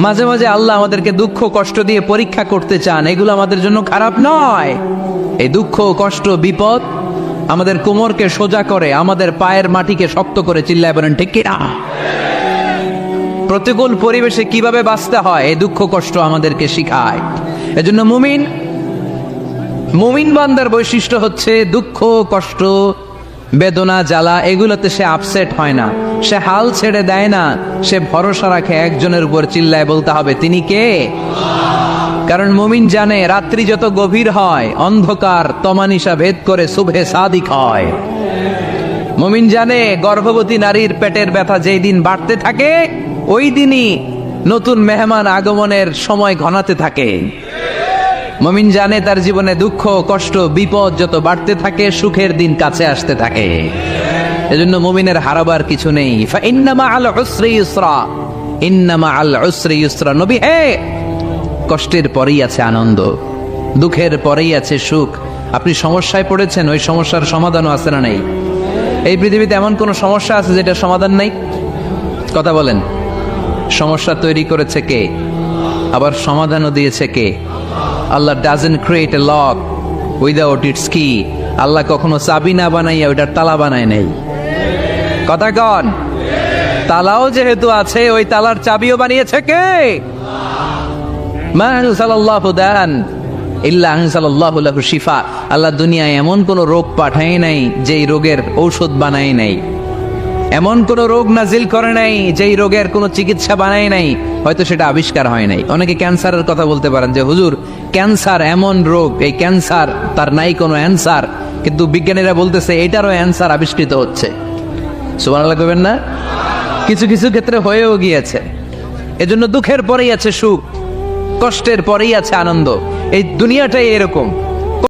মাঝে মাঝে আল্লাহ আমাদেরকে দুঃখ কষ্ট দিয়ে পরীক্ষা করতে চান, এগুলো আমাদের জন্য খারাপ নয়। এই দুঃখ কষ্ট বিপদ আমাদের কোমরকে সোজা করে, আমাদের পায়ের মাটিকে শক্ত করে, চিল্লায় বলেন ঠিক কিনা? প্রতিকূল পরিবেশে কিভাবে বাঁচতে হয় এই দুঃখ কষ্ট আমাদেরকে শিখায়। এজন্য মুমিন বান্দার বৈশিষ্ট্য হচ্ছে দুঃখ কষ্ট বেদনা জ্বালা এগুলোতে সে আপসেট হয় না, সে হাল ছেড়ে দেয় না, সে ভরসা রাখে একজনের উপর, চিল্লায় বলতে হবে তিনি কে? কারণ মুমিন জানে রাত্রি যত গভীর হয় অন্ধকার তমানিসা ভেদ করে সুবহে সাদিক হয়। মুমিন জানে গর্ভবতী নারীর পেটের ব্যথা যেই দিন বাড়তে থাকে ওই দিনই নতুন মেহমান আগমনের সময় ঘনাতে থাকে। মুমিন জানে তার জীবনে দুঃখ কষ্ট বিপদ যত বাড়তে থাকে সুখের দিন কাছে আসতে থাকে। এজন্য মুমিনের হারাবার কিছু নেই। ইন্না মাআল উসরি ইউসরা, ইন্না মাআল উসরি ইউসরা। নবী হে, কষ্টের পরেই আছে আনন্দ, দুঃখের পরেই আছে সুখ। আপনি সমস্যায় পড়েছেন, ওই সমস্যার সমাধানও আছে না নেই? এই পৃথিবীতে এমন কোন সমস্যা আছে যেটার সমাধান নাই? কথা বলেন। সমস্যা তৈরি করেছে কে? আবার সমাধানও দিয়েছে কে? Allah doesn't create a lock without its key. Allah কখনো চাবি না বানাইয়া ওইটার তালা বানায় নাই। কথা কন। তালাও যেহেতু আছে ওই তালার চাবিও বানিয়েছে কে? মা আনজালাল্লাহু দান ইল্লা আনজালাল্লাহু লাহু শিফা। আল্লাহ দুনিয়ায় এমন কোন রোগ পাঠায় নাই যেই রোগের ঔষধ বানায় নাই, এমন কোন রোগ নাজিল করে নাই যেই রোগের কোন চিকিৎসা বানায় নাই, হয়তো সেটা আবিষ্কার হয় নাই। অনেকে ক্যান্সারের কথা বলতে পারেন যে হুজুর ক্যান্সার এমন রোগ, এই ক্যান্সার তার নাই কোনো অ্যান্সার, কিন্তু বিজ্ঞানীরা বলতেছে এটারও অ্যান্সার আবিষ্কৃত হচ্ছে। সুবহানাল্লাহ কইবেন না? কিছু কিছু ক্ষেত্রে হয়েও গিয়েছে। এজন্য দুঃখের পরেই আছে সুখ, কষ্টের পরেই আছে আনন্দ। এই দুনিয়াটাই এরকম।